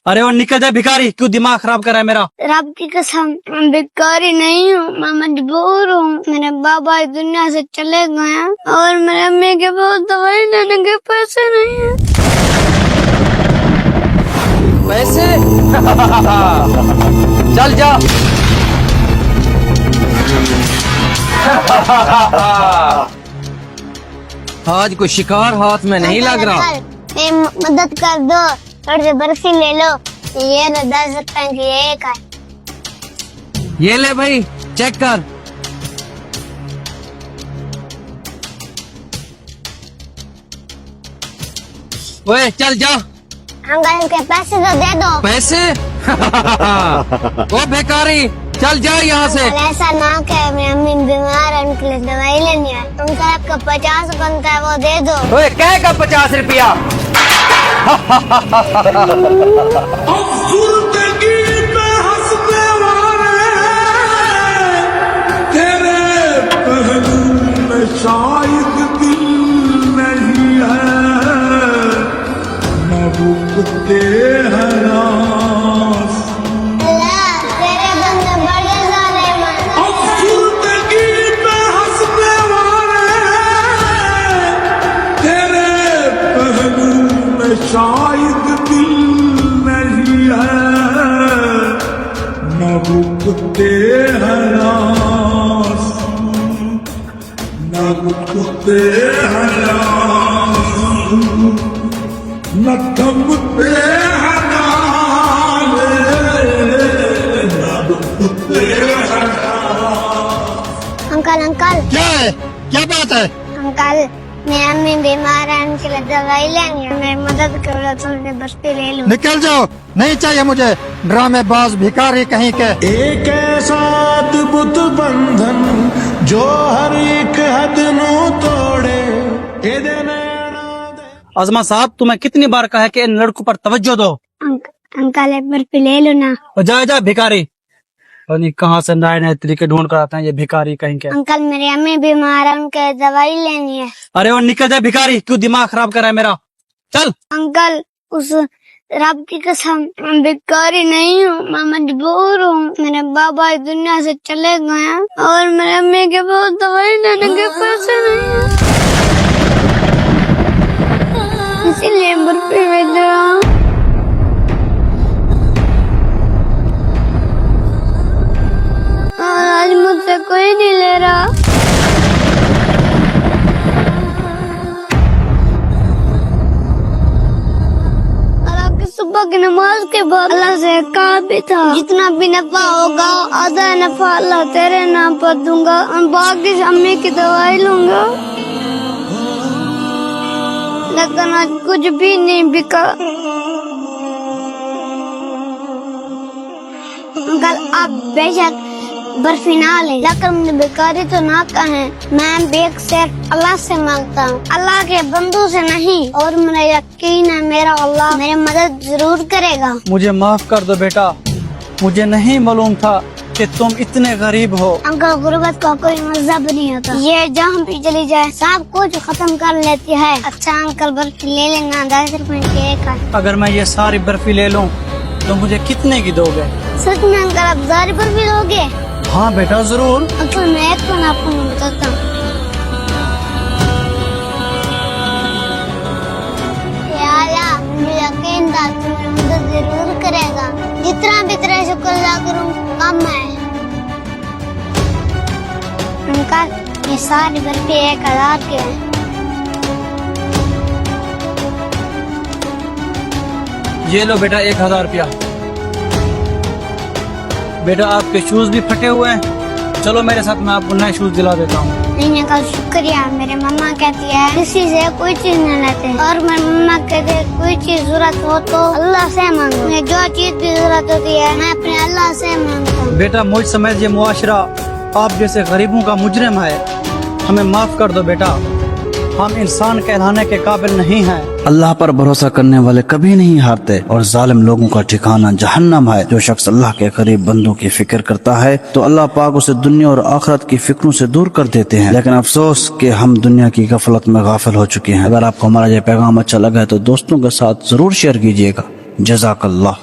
अरे वो निकल जाए भिखारी, क्यों दिमाग खराब कर रहा है मेरा। रब की कसम मैं भिखारी नहीं हूँ, मैं मजबूर हूँ। मेरे बाबा इस दुनिया से चले गए हैं और मेरे अम्मी के पास दवाई लेने के पैसे नहीं है। पैसे चल जा। आज कोई शिकार हाथ में नहीं लग रहा। मदद कर दो, थोड़ी सी बर्फी ले लो। ये ना 10 रुपए की एक है। ये ले भाई, चेक कर। ओए चल जा। अंकल के पैसे तो दे दो। पैसे ओ भिखारी, चल जा यहाँ से। ऐसा ना कहे, मेरी अम्मी बीमार है, उनके लिए दवाई लेनी है। तुम साहब का 50 बनता है, वो दे दो। ओए क्या का 50 रुपया? तेरे पहलू में शायद दिल नहीं है, न रुकते हैं आस। तेरे बंदे बड़े जालिम हैं। अफसुर्दगी में हंसने वाले, तेरे पहलू में शायद दिल नहीं है, न रुकते हैं आंसू, न रुकते हैं आंसू, न थमते हैं नाले, न रुकते हैं। अंकल अंकल क्या है? क्या बात है? अंकल, मेरी अम्मी बीमार है, उनके लिए दवाई लेनी है। मेरी मदद करो, थोड़ी बर्फी ले लो। निकल जाओ, नहीं चाहिए मुझे ड्रामेबाज भिखारी कहीं के। एक ऐसा अद्भुत बंधन जो हर एक हद नु तोड़े। आजमा साहब, तुम्हें कितनी बार कहा है कि इन लड़कों पर तवज्जो दो। अंकल एक बर्फी ले लो ना। जा जा भिखारी, नहीं कहाँ से नए नए तरीके ढूंढ कर आते हैं ये भिखारी कहीं के। अंकल मेरी अम्मी बीमार है, उनके दवाई लेनी है। अरे वो निकल जाए भिखारी, क्यों दिमाग खराब कर रहा है मेरा। चल। अंकल उस रब की कसम मैं भिखारी नहीं हूँ, मैं मजबूर हूँ। मेरे बाबा इस दुनिया से चले गए हैं और मेरे अम्मी के पास दवाई लेने के पैसे नहीं है, इसीलिए बर्फी भेज रहा हूँ। और आज मुझसे कोई नहीं ले रहा। सुबह की नमाज के बाद अल्लाह से कहा भी था, जितना भी नफा होगा आधा नफा अल्लाह तेरे नाम पर दूंगा और बाकी अम्मी की दवाई लूंगा। लेकिन आज कुछ भी नहीं बिका। अंकल आप बेशक बर्फी ना ले, लेकिन मुझे भिखारी तो ना कहें। मैं बेक से अल्लाह से मांगता हूँ, अल्लाह के बंदों से नहीं। और मेरा यकीन है मेरा अल्लाह मेरी मदद जरूर करेगा। मुझे माफ कर दो बेटा, मुझे नहीं मालूम था कि तुम इतने गरीब हो। अंकल गुर्बत का कोई मजहब नहीं होता, ये जहाँ भी चली जाए सब कुछ खत्म कर लेती है। अच्छा अंकल बर्फी ले लेना, 10 रुपए की एक है। अगर मैं ये सारी बर्फी ले लूं तो मुझे कितने की दोगे? सच में अंकल आप सारी बर्फी लोगे? हाँ बेटा जरूर। अंकल मैं एक तो आपको बताता हूँ, मुझे यकीन था तू मेरी मदद जरूर करेगा। जितना भी तेरा शुक्र अदा करूँ कम है। अंकल ये सारी बर्फी 1000 की है। ये लो बेटा 1000 रुपया। बेटा आपके शूज भी फटे हुए हैं, चलो मेरे साथ मैं आपको नए शूज दिला देता हूँ। नहीं अंकल शुक्रिया, मेरी मम्मा कहती है किसी से कोई चीज न लेते, और मेरी मम्मा कहती है कोई चीज जरूरत हो तो अल्लाह से मांगो। मुझे जो चीज की जरूरत होती है मैं अपने अल्लाह से मांगता हूँ। बेटा मुझ समझ ये मुआशरा आप जैसे गरीबों का मुजरिम है, हमें माफ कर दो बेटा, हम इंसान कहलाने के काबिल नहीं हैं। अल्लाह पर भरोसा करने वाले कभी नहीं हारते और जालिम लोगों का ठिकाना जहन्नम है। जो शख्स अल्लाह के करीब बंदों की फिक्र करता है तो अल्लाह पाक उसे दुनिया और आखिरत की फिक्रों से दूर कर देते हैं। लेकिन अफसोस कि हम दुनिया की गफलत में गाफिल हो चुके हैं। अगर आपको हमारा यह पैगाम अच्छा लगा है तो दोस्तों के साथ जरूर शेयर कीजिएगा। जज़ाकल्लाह।